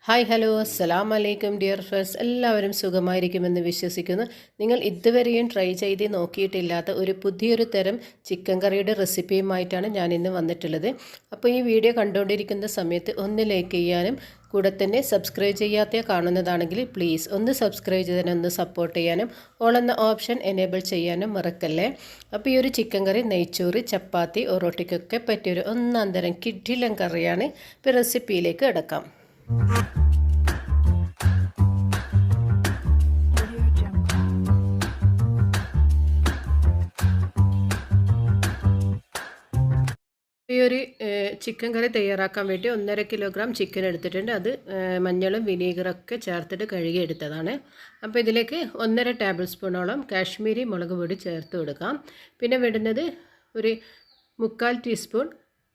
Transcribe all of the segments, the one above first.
Hi hello അസ്സലാമു അലൈക്കും dear friends, എല്ലാവരും സുഖമായിരിക്കുമെന്ന് വിശ്വസിക്കുന്നു. നിങ്ങൾ ഇതുവരെയും ട്രൈ ചെയ്ത് നോക്കിയിട്ടില്ലാത്ത ഒരു പുതിയൊരു തരം ചിക്കൻ കറിയുടെ റെസിപ്പിയുമായിട്ടാണ് ഞാൻ ഇന്ന് വന്നിട്ടുള്ളത്. അപ്പോൾ ഈ വീഡിയോ കണ്ടുകൊണ്ടിരിക്കുന്ന സമയത്ത് ഒന്ന് ലൈക്ക് ചെയ്യാനും കൂടെ തന്നെ സബ്സ്ക്രൈബ് ചെയ്യാത്ത കാണുന്നതാണെങ്കിൽ പ്ലീസ് ഒന്ന് സബ്സ്ക്രൈബ് ചെയ്തതിന് ഒന്ന് സപ്പോർട്ട് ചെയ്യാനും ഓൾ എന്ന ഓപ്ഷൻ എനേബിൾ ചെയ്യാനും മറക്കല്ലേ. അപ്പോൾ ഈ ഒരു ചിക്കൻ കറി നെയ്ച്ചോറ്, ചപ്പാത്തി, ഒറോട്ടിക്കൊക്കെ പറ്റിയൊരു ഒന്നാം തരം കിഡിലൻ കറിയാണ്. ഇപ്പോൾ റെസിപ്പിയിലേക്ക് കിടക്കാം. ഈ ഒരു ചിക്കൻ കറി തയ്യാറാക്കാൻ വേണ്ടി 1.5 കിലോഗ്രാം ചിക്കൻ എടുത്തിട്ടുണ്ട്. അത് മഞ്ഞളും വിനീഗറൊക്കെ ചേർത്തിട്ട് കഴുകി എടുത്തതാണ്. അപ്പോൾ ഇതിലേക്ക് 1.5 ടേബിൾ സ്പൂണോളം കാശ്മീരി മുളക് പൊടി ചേർത്ത് കൊടുക്കാം. പിന്നെ വിടുന്നത് ഒരു 3/4 ടീസ്പൂൺ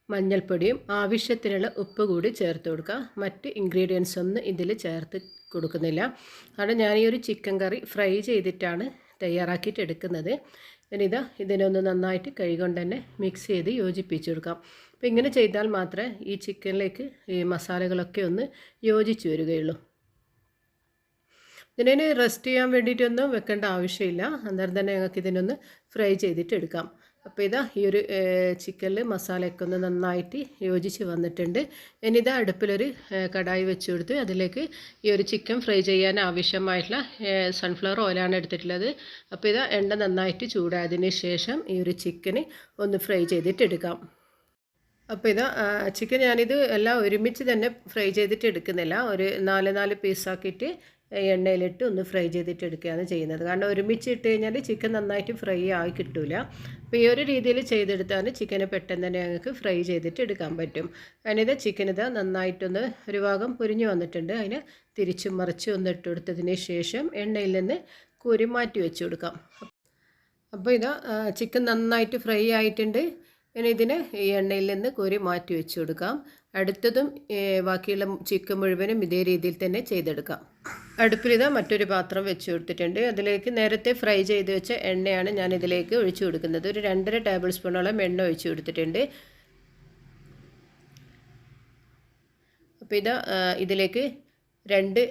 മഞ്ഞൾപ്പൊടിയും ആവശ്യത്തിനുള്ള ഉപ്പ് കൂടി ചേർത്ത് കൊടുക്കുക. മറ്റ് ഇൻഗ്രീഡിയൻസ് ഒന്നും ഇതിൽ ചേർത്ത് കൊടുക്കുന്നില്ല. കാരണം ഞാൻ ഈ ഒരു ചിക്കൻ കറി ഫ്രൈ ചെയ്തിട്ടാണ് തയ്യാറാക്കിയിട്ട് എടുക്കുന്നത്. ഇനിതാ ഇതിനൊന്ന് നന്നായിട്ട് കൈകൊണ്ട് തന്നെ മിക്സ് ചെയ്ത് യോജിപ്പിച്ച് കൊടുക്കാം. അപ്പോൾ ഇങ്ങനെ ചെയ്താൽ മാത്രമേ ഈ ചിക്കനിലേക്ക് ഈ മസാലകളൊക്കെ ഒന്ന് യോജിച്ച് വരികയുള്ളൂ. ഇതിനെ റെസ്റ്റ് ചെയ്യാൻ വേണ്ടിയിട്ടൊന്നും വെക്കേണ്ട ആവശ്യമില്ല. അന്നേരം തന്നെ ഞങ്ങൾക്ക് ഇതിനൊന്ന് ഫ്രൈ ചെയ്തിട്ട് എടുക്കാം. അപ്പോൾ ഇതാ ഈ ഒരു ചിക്കനിൽ മസാലയൊക്കെ ഒന്ന് നന്നായിട്ട് യോജിച്ച് വന്നിട്ടുണ്ട്. ഇനി ഇതാ അടുപ്പിലൊരു കടായി വെച്ച് കൊടുത്ത് അതിലേക്ക് ഈ ഒരു ചിക്കൻ ഫ്രൈ ചെയ്യാൻ ആവശ്യമായിട്ടുള്ള സൺഫ്ലവർ ഓയിലാണ് എടുത്തിട്ടുള്ളത്. അപ്പോൾ ഇതാ എണ്ണ നന്നായിട്ട് ചൂടായതിന് ശേഷം ഈ ഒരു ചിക്കന് ഒന്ന് ഫ്രൈ ചെയ്തിട്ട് എടുക്കാം. അപ്പോൾ ഇതാ ചിക്കൻ ഞാനിത് എല്ലാം ഒരുമിച്ച് തന്നെ ഫ്രൈ ചെയ്തിട്ട് എടുക്കുന്നില്ല. ഒരു 4 പീസാക്കിയിട്ട് എണ്ണയിലിട്ട് ഒന്ന് ഫ്രൈ ചെയ്തിട്ട് എടുക്കുകയാണ് ചെയ്യുന്നത്. കാരണം ഒരുമിച്ച് ഇട്ട് കഴിഞ്ഞാൽ ചിക്കൻ നന്നായിട്ട് ഫ്രൈ ആയി കിട്ടില്ല. അപ്പോൾ ഈ ഒരു രീതിയിൽ ചെയ്തെടുത്താൽ ചിക്കന് പെട്ടെന്ന് തന്നെ ഞങ്ങൾക്ക് ഫ്രൈ ചെയ്തിട്ട് എടുക്കാൻ പറ്റും. അതിനിത് ചിക്കൻ ഇതാ നന്നായിട്ടൊന്ന് ഒരു ഭാഗം പൊരിഞ്ഞു വന്നിട്ടുണ്ട്. അതിന് തിരിച്ചും മറിച്ചും ഒന്ന് ഇട്ട് കൊടുത്തതിന് ശേഷം എണ്ണയിൽ നിന്ന് കോരി മാറ്റി വെച്ച് കൊടുക്കാം. അപ്പോൾ ഇതാ ചിക്കൻ നന്നായിട്ട് ഫ്രൈ ആയിട്ടുണ്ട്. ഇനി ഇതിനെ ഈ എണ്ണയിൽ നിന്ന് കോരി മാറ്റി വെച്ച് കൊടുക്കാം. അടുത്തതും ബാക്കിയുള്ള ചിക്കൻ മുഴുവനും ഇതേ രീതിയിൽ തന്നെ ചെയ്തെടുക്കാം. അടുപ്പിലിതാ മറ്റൊരു പാത്രം വെച്ച് കൊടുത്തിട്ടുണ്ട്. അതിലേക്ക് നേരത്തെ ഫ്രൈ ചെയ്ത് വെച്ച എണ്ണയാണ് ഞാൻ ഇതിലേക്ക് ഒഴിച്ചു കൊടുക്കുന്നത്. ഒരു 2.5 ടേബിൾ സ്പൂണോളം എണ്ണ ഒഴിച്ചു കൊടുത്തിട്ടുണ്ട്. അപ്പോൾ ഇതാ ഇതിലേക്ക് 2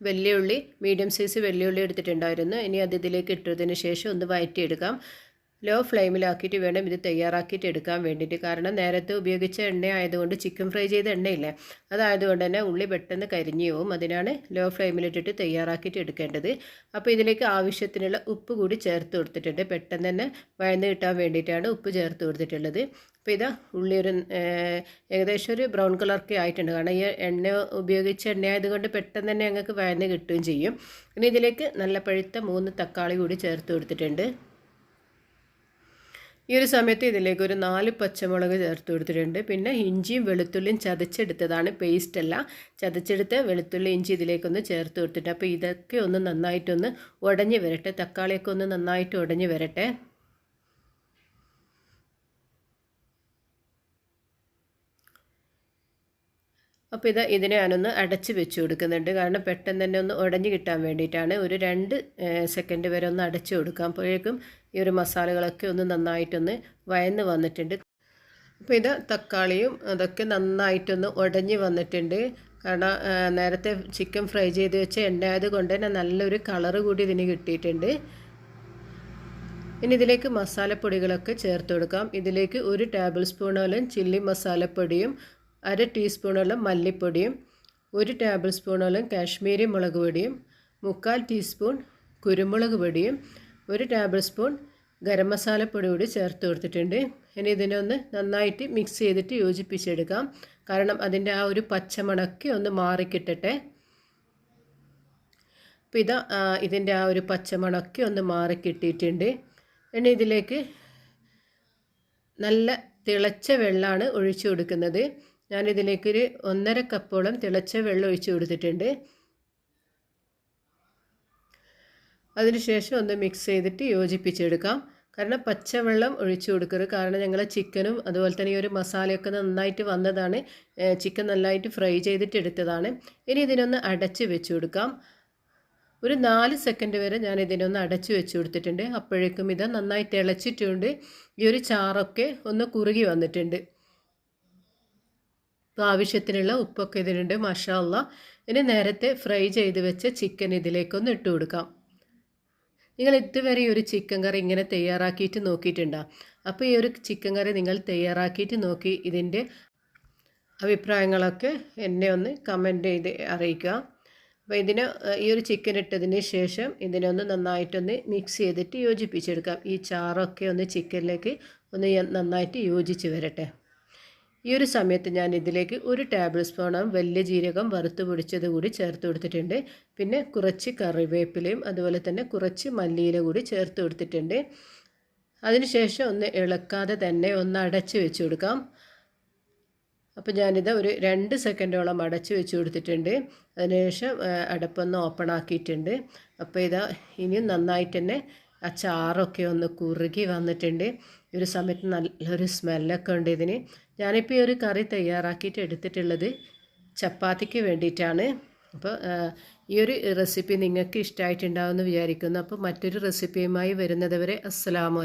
വെള്ളിയുള്ളി, മീഡിയം സൈസ് വെള്ളിയുള്ളി എടുത്തിട്ടുണ്ടായിരുന്നു. ഇനി അത് ഇതിലേക്ക് ഇട്ടതിന് ശേഷം ഒന്ന് വഴറ്റിയെടുക്കാം. ലോ ഫ്ലെയിമിലാക്കിയിട്ട് വേണം ഇത് തയ്യാറാക്കിയിട്ട് എടുക്കാൻ വേണ്ടിയിട്ട്. കാരണം നേരത്തെ ഉപയോഗിച്ച എണ്ണ ആയതുകൊണ്ട്, ചിക്കൻ ഫ്രൈ ചെയ്ത എണ്ണയില്ലേ, അതായതുകൊണ്ട് തന്നെ ഉള്ളി പെട്ടെന്ന് കരിഞ്ഞു പോവും. അതിനാണ് ലോ ഫ്ലെയിമിലിട്ടിട്ട് തയ്യാറാക്കിയിട്ട് എടുക്കേണ്ടത്. അപ്പോൾ ഇതിലേക്ക് ആവശ്യത്തിനുള്ള ഉപ്പ് കൂടി ചേർത്ത് കൊടുത്തിട്ടുണ്ട്. പെട്ടെന്ന് തന്നെ വഴന്ന് കിട്ടാൻ വേണ്ടിയിട്ടാണ് ഉപ്പ് ചേർത്ത് കൊടുത്തിട്ടുള്ളത്. അപ്പോൾ ഇതാ ഉള്ളി ഒരു ഏകദേശം ഒരു ബ്രൗൺ കളറൊക്കെ ആയിട്ടുണ്ട്. കാരണം ഈ എണ്ണ ഉപയോഗിച്ച എണ്ണ ആയതുകൊണ്ട് പെട്ടെന്ന് തന്നെ ഞങ്ങൾക്ക് വഴന്ന് കിട്ടുകയും ചെയ്യും. ഇനി ഇതിലേക്ക് നല്ല പഴുത്ത 3 തക്കാളി കൂടി ചേർത്ത് കൊടുത്തിട്ടുണ്ട്. ഈ ഒരു സമയത്ത് ഇതിലേക്ക് ഒരു 4 പച്ചമുളക് ചേർത്ത് കൊടുത്തിട്ടുണ്ട്. പിന്നെ ഇഞ്ചിയും വെളുത്തുള്ളിയും ചതച്ചെടുത്തതാണ്, പേസ്റ്റ് അല്ല. ചതച്ചെടുത്ത വെളുത്തുള്ളി ഇഞ്ചി ഇതിലേക്കൊന്ന് ചേർത്ത് കൊടുത്തിട്ട് അപ്പോൾ ഇതൊക്കെ ഒന്ന് നന്നായിട്ടൊന്ന് ഉടഞ്ഞ് വരട്ടെ. തക്കാളിയൊക്കെ ഒന്ന് നന്നായിട്ട് ഉടഞ്ഞ് വരട്ടെ. അപ്പോൾ ഇതിനെ ഞാനൊന്ന് അടച്ച് വെച്ച് കൊടുക്കുന്നുണ്ട്. കാരണം പെട്ടെന്ന് തന്നെ ഒന്ന് ഉടഞ്ഞ് കിട്ടാൻ വേണ്ടിയിട്ടാണ്. ഒരു 2 സെക്കൻഡ് വരെ ഒന്ന് അടച്ച് കൊടുക്കാം. അപ്പോഴേക്കും ഈ ഒരു മസാലകളൊക്കെ ഒന്ന് നന്നായിട്ടൊന്ന് വഴന്ന് വന്നിട്ടുണ്ട്. അപ്പോൾ തക്കാളിയും അതൊക്കെ നന്നായിട്ടൊന്ന് ഉടഞ്ഞ് വന്നിട്ടുണ്ട്. കാരണം നേരത്തെ ചിക്കൻ ഫ്രൈ ചെയ്ത് വെച്ച എണ്ണ ആയതുകൊണ്ട് തന്നെ നല്ലൊരു കളറ് കൂടി ഇതിന് കിട്ടിയിട്ടുണ്ട്. ഇനി ഇതിലേക്ക് മസാലപ്പൊടികളൊക്കെ ചേർത്ത് കൊടുക്കാം. ഇതിലേക്ക് 1 ടേബിൾ സ്പൂണോളം ചില്ലി മസാലപ്പൊടിയും 1/2 ടീസ്പൂണോളം മല്ലിപ്പൊടിയും 1 ടേബിൾ സ്പൂണോളം കാശ്മീരി മുളക് പൊടിയും 3/4 ടീസ്പൂൺ കുരുമുളക് പൊടിയും 1 ടേബിൾ സ്പൂൺ ഗരം മസാലപ്പൊടി കൂടി ചേർത്ത് കൊടുത്തിട്ടുണ്ട്. ഇനി ഇതിനൊന്ന് നന്നായിട്ട് മിക്സ് ചെയ്തിട്ട് യോജിപ്പിച്ചെടുക്കാം. കാരണം അതിൻ്റെ ആ ഒരു പച്ചമണക്ക് ഒന്ന് മാറിക്കിട്ടട്ടെ. അപ്പോൾ ഇതിൻ്റെ ആ ഒരു പച്ചമണക്ക് ഒന്ന് മാറിക്കിട്ടിയിട്ടുണ്ട്. ഇനി ഇതിലേക്ക് നല്ല തിളച്ച വെള്ളമാണ് ഒഴിച്ചു കൊടുക്കുന്നത്. ഞാനിതിലേക്കൊരു 1.5 കപ്പോളം തിളച്ച വെള്ളം ഒഴിച്ചു കൊടുത്തിട്ടുണ്ട്. അതിനുശേഷം ഒന്ന് മിക്സ് ചെയ്തിട്ട് യോജിപ്പിച്ചെടുക്കാം. കാരണം പച്ചവെള്ളം ഒഴിച്ചു കൊടുക്കരുത്. കാരണം ഞങ്ങൾ ചിക്കനും അതുപോലെ തന്നെ ഈ ഒരു മസാലയൊക്കെ നന്നായിട്ട് വന്നതാണ്. ചിക്കൻ നന്നായിട്ട് ഫ്രൈ ചെയ്തിട്ട് എടുത്തതാണ്. ഇനി ഇതിനൊന്ന് അടച്ച് വെച്ച് കൊടുക്കാം. ഒരു 4 സെക്കൻഡ് വരെ ഞാൻ ഇതിനൊന്ന് അടച്ചു വെച്ച് കൊടുത്തിട്ടുണ്ട്. അപ്പോഴേക്കും ഇത് നന്നായി തിളച്ചിട്ടുണ്ട്. ഈ ഒരു ചാറൊക്കെ ഒന്ന് കുറുകി വന്നിട്ടുണ്ട്. അപ്പോൾ ആവശ്യത്തിനുള്ള ഉപ്പൊക്കെ ഇതിനുണ്ട് മാഷാ അല്ലാ. ഇനി നേരത്തെ ഫ്രൈ ചെയ്ത് വെച്ച ചിക്കൻ ഇതിലേക്കൊന്ന് ഇട്ട് കൊടുക്കാം. നിങ്ങൾ ഇതുവരെ ഈ ഒരു ചിക്കൻ കറി ഇങ്ങനെ തയ്യാറാക്കിയിട്ട് നോക്കിയിട്ടുണ്ടോ? അപ്പോൾ ഈ ഒരു ചിക്കൻ കറി നിങ്ങൾ തയ്യാറാക്കിയിട്ട് നോക്കി ഇതിൻ്റെ അഭിപ്രായങ്ങളൊക്കെ എന്നെ ഒന്ന് കമൻറ്റ് ചെയ്ത് അറിയിക്കുക. അപ്പോൾ ഈ ഒരു ചിക്കൻ ഇട്ടതിന് ശേഷം ഇതിനൊന്ന് നന്നായിട്ടൊന്ന് മിക്സ് ചെയ്തിട്ട് യോജിപ്പിച്ചെടുക്കാം. ഈ ചാറൊക്കെ ഒന്ന് ചിക്കനിലേക്ക് ഒന്ന് നന്നായിട്ട് യോജിച്ച് വരട്ടെ. ഈ ഒരു സമയത്ത് ഞാൻ ഇതിലേക്ക് 1 ടേബിൾ സ്പൂണും വലിയ ജീരകം വറുത്ത് പൊടിച്ചത് കൂടി ചേർത്ത് കൊടുത്തിട്ടുണ്ട്. പിന്നെ കുറച്ച് കറിവേപ്പിലയും അതുപോലെ തന്നെ കുറച്ച് മല്ലിയില കൂടി ചേർത്ത് കൊടുത്തിട്ടുണ്ട്. അതിനുശേഷം ഒന്ന് ഇളക്കാതെ തന്നെ ഒന്ന് അടച്ച് വെച്ച് കൊടുക്കാം. അപ്പോൾ ഞാനിത് ഒരു 2 സെക്കൻഡോളം അടച്ച് വെച്ച് കൊടുത്തിട്ടുണ്ട്. അതിനുശേഷം അടപ്പൊന്ന് ഓപ്പൺ ആക്കിയിട്ടുണ്ട്. അപ്പോൾ ഇനി നന്നായിട്ട് തന്നെ ആ ചാറൊക്കെ ഒന്ന് കുറുകി വന്നിട്ടുണ്ട്. ഈ ഒരു സമയത്ത് നല്ലൊരു സ്മെല്ലൊക്കെ ഉണ്ട് ഇതിന്. ഞാനിപ്പോൾ ഈ ഒരു കറി തയ്യാറാക്കിയിട്ട് എടുത്തിട്ടുള്ളത് ചപ്പാത്തിക്ക് വേണ്ടിയിട്ടാണ്. അപ്പോൾ ഈ ഒരു റെസിപ്പി നിങ്ങൾക്ക് ഇഷ്ടമായിട്ടുണ്ടാവുമെന്ന് വിചാരിക്കുന്നു. അപ്പോൾ മറ്റൊരു റെസിപ്പിയുമായി വരുന്നത് വരെ അസ്സലാമു അലൈക്കും.